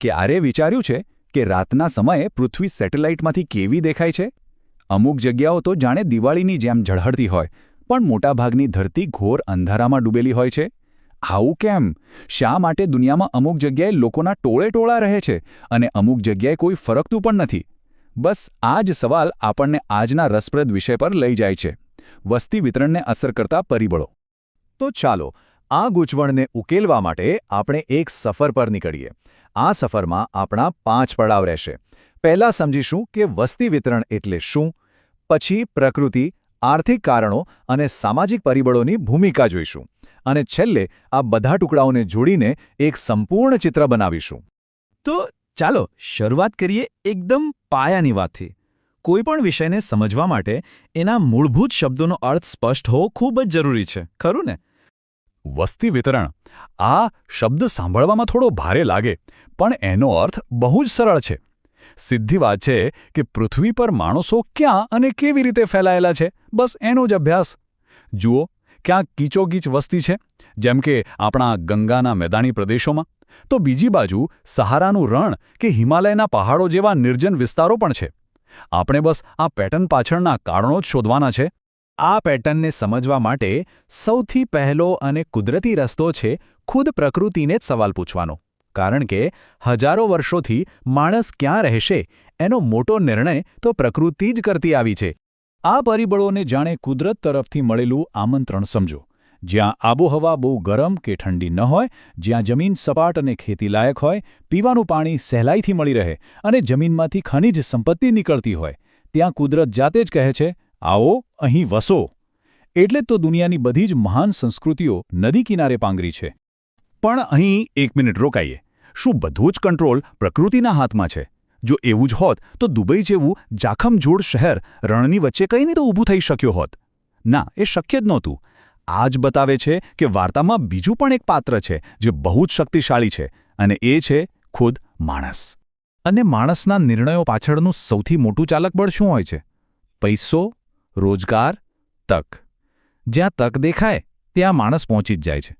ક્યારે વિચાર્યું છે કે રાતના સમયે પૃથ્વી સેટેલાઇટમાંથી કેવી દેખાય છે? અમુક જગ્યાઓ તો જાણે દિવાળીની જેમ ઝળહળતી હોય, પણ મોટાભાગની ધરતી ઘોર અંધારામાં ડૂબેલી હોય છે. આવું કેમ? શા માટે દુનિયામાં અમુક જગ્યાએ લોકોના ટોળે રહે છે અને અમુક જગ્યાએ કોઈ ફરકતું પણ નથી? બસ આ જ સવાલ આપણને આજના રસપ્રદ વિષય પર લઈ જાય છે: વસ્તી વિતરણને અસર કરતા પરિબળો. તો ચાલો આ ગૂંચવણને ઉકેલવા માટે આપણે એક સફર પર નીકળીએ. આ સફરમાં આપણા 5 પડાવ રહેશે. પહેલા સમજીશું કે વસ્તી વિતરણ એટલે શું, પછી પ્રકૃતિ, આર્થિક કારણો અને સામાજિક પરિબળોની ભૂમિકા જોઈશું, અને છેલ્લે આ બધા ટુકડાઓને જોડીને એક સંપૂર્ણ ચિત્ર બનાવીશું. તો ચાલો શરૂઆત કરીએ એકદમ પાયાની વાતથી. કોઈપણ વિષયને સમજવા માટે એના મૂળભૂત શબ્દોનો અર્થ સ્પષ્ટ હોવો ખૂબ જ જરૂરી છે, ખરું ને? વસ્તી વિતરણ. આ શબ્દ સાંભળવામાં થોડો ભારે લાગે, પણ એનો અર્થ બહુ જ સરળ છે. સીધી વાત છે કે પૃથ્વી પર માણસો ક્યાં અને કેવી રીતે ફેલાયેલા છે, બસ એનો જ અભ્યાસ. જુઓ, ક્યાંક કીચોકીચ વસ્તી છે, જેમ કે આપણા ગંગાના મેદાની પ્રદેશોમાં, તો બીજી બાજુ સહારાનું રણ કે હિમાલયના પહાડો જેવા નિર્જન વિસ્તારો પણ છે. આપણે બસ આ પેટર્ન પાછળના કારણો જ શોધવાના છે. આ પેટર્નને સમજવા માટે સૌથી પહેલો અને કુદરતી રસ્તો છે ખુદ પ્રકૃતિને જ સવાલ પૂછવાનો. કારણ કે હજારો વર્ષોથી માણસ ક્યાં રહેશે એનો મોટો નિર્ણય તો પ્રકૃતિ જ કરતી આવી છે. આ પરિબળોને જાણે કુદરત તરફથી મળેલું આમંત્રણ સમજો. જ્યાં આબોહવા બહુ ગરમ કે ઠંડી ન હોય, જ્યાં જમીન સપાટ અને ખેતીલાયક હોય, પીવાનું પાણી સહેલાઈથી મળી રહે અને જમીનમાંથી ખનિજ સંપત્તિ નીકળતી હોય, ત્યાં કુદરત જાતે જ કહે છે, આવો અહીં વસો. એટલે તો દુનિયાની બધી જ મહાન સંસ્કૃતિઓ નદી કિનારે પાંગરી છે. પણ અહીં એક મિનિટ રોકાઈએ. શું બધું જ કંટ્રોલ પ્રકૃતિના હાથમાં છે? જો એવું જ હોત તો દુબઈ જેવું જાખમજોડ શહેર રણની વચ્ચે કંઈ નહીં તો ઊભું થઈ શક્યો હોત. ના, એ શક્ય જ નહોતું. આ જ બતાવે છે કે વાર્તામાં બીજું પણ એક પાત્ર છે જે બહુ જ શક્તિશાળી છે, અને એ છે ખુદ માણસ. અને માણસના નિર્ણયો પાછળનું સૌથી મોટું ચાલક બળ શું હોય છે? પૈસો, રોજગાર, તક. જ્યાં તક દેખાય ત્યાં માણસ પહોંચી જ જાય છે.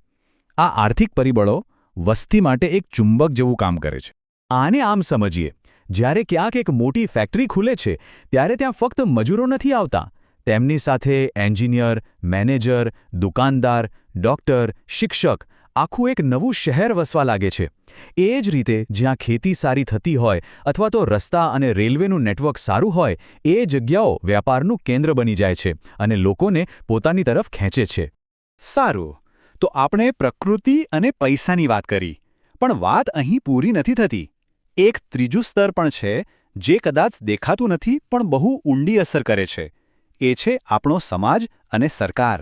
આ આર્થિક પરિબળો વસ્તી માટે એક ચુંબક જેવું કામ કરે છે. આને આમ સમજીએ, જ્યારે ક્યાંક એક મોટી ફેક્ટરી ખુલે છે ત્યારે ત્યાં ફક્ત મજૂરો નથી આવતા. તેમની સાથે એન્જિનિયર, મેનેજર, દુકાનદાર, ડોક્ટર, શિક્ષક, આખું એક નવું શહેર વસવા લાગે છે. એ જ રીતે જ્યાં ખેતી સારી થતી હોય અથવા તો રસ્તા અને રેલવેનું નેટવર્ક સારું હોય, એ જગ્યાઓ વ્યાપારનું કેન્દ્ર બની જાય છે અને લોકોને પોતાની તરફ ખેંચે છે. સારું, તો આપણે પ્રકૃતિ અને પૈસાની વાત કરી, પણ વાત અહીં પૂરી નથી થતી. એક ત્રીજું સ્તર પણ છે જે કદાચ દેખાતું નથી પણ બહુ ઊંડી અસર કરે છે. એ છે આપણો સમાજ અને સરકાર.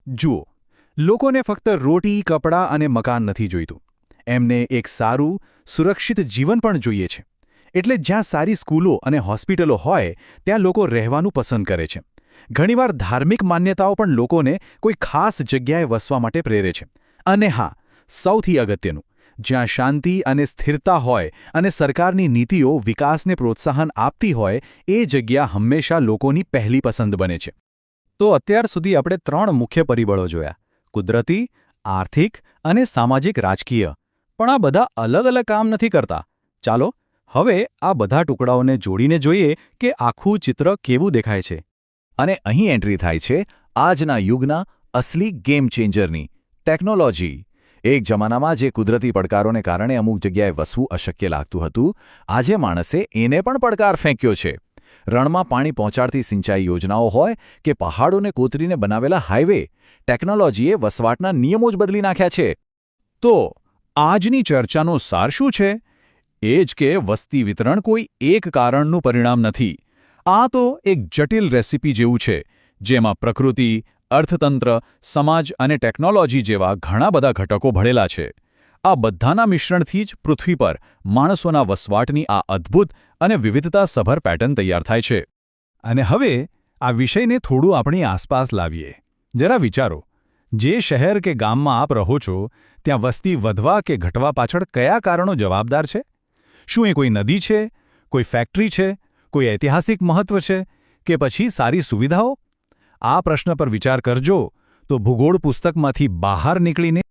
જુઓ, લોકોને ફક્ત રોટી, કપડાં અને મકાન નથી જોઈતું. એમને એક સારું, સુરક્ષિત જીવન પણ જોઈએ છે. એટલે જ્યાં સારી સ્કૂલો અને હોસ્પિટલો હોય ત્યાં લોકો રહેવાનું પસંદ કરે છે. ઘણીવાર ધાર્મિક માન્યતાઓ પણ લોકોને કોઈ ખાસ જગ્યાએ વસવા માટે પ્રેરે છે. અને હા, સૌથી અગત્યનું, જ્યાં શાંતિ અને સ્થિરતા હોય અને સરકારની નીતિઓ વિકાસને પ્રોત્સાહન આપતી હોય, એ જગ્યા હંમેશા લોકોની પહેલી પસંદ બને છે. તો અત્યાર સુધી આપણે 3 મુખ્ય પરિબળો જોયા: કુદરતી, આર્થિક અને સામાજિક રાજકીય. પણ આ બધા અલગ અલગ કામ નથી કરતા. ચાલો હવે આ બધા ટુકડાઓને જોડીને જોઈએ કે આખું ચિત્ર કેવું દેખાય છે. અને અહીં એન્ટ્રી થાય છે આજના યુગના અસલી ગેમ ચેન્જરની: ટેકનોલોજી. એક જમાનામાં જે કુદરતી પડકારોને કારણે અમુક જગ્યાએ વસવું અશક્ય લાગતું હતું, આજે માણસે એને પણ પડકાર ફેંક્યો છે. રણમાં પાણી પહોંચાડતી સિંચાઈ યોજનાઓ હોય કે પહાડોને કોતરીને બનાવેલા હાઈવે, ટેકનોલોજીએ વસવાટના નિયમો જ બદલી નાખ્યા છે. તો આજની ચર્ચાનો સાર શું છે? એ જ કે વસ્તી વિતરણ કોઈ એક કારણનું પરિણામ નથી. આ તો એક જટિલ રેસીપી જેવું છે, જેમાં પ્રકૃતિ, અર્થતંત્ર, સમાજ અને ટેકનોલોજી જેવા ઘણા બધા ઘટકો ભળેલા છે. આ બધાના મિશ્રણથી જ પૃથ્વી પર માણસોના વસવાટની આ અદ્ભુત અને વિવિધતાસભર પેટર્ન તૈયાર થાય છે. અને હવે આ વિષયને થોડું આપણી આસપાસ લાવીએ. જરા વિચારો, જે શહેર કે ગામમાં આપ રહો છો, ત્યાં વસ્તી વધવા કે ઘટવા પાછળ કયા કારણો જવાબદાર છે? શું એ કોઈ નદી છે, કોઈ ફેક્ટરી છે, કોઈ ઐતિહાસિક મહત્વ છે, કે પછી સારી સુવિધાઓ? આ પ્રશ્ન પર વિચાર કરજો તો ભૂગોળ પુસ્તકમાંથી બહાર નીકળીને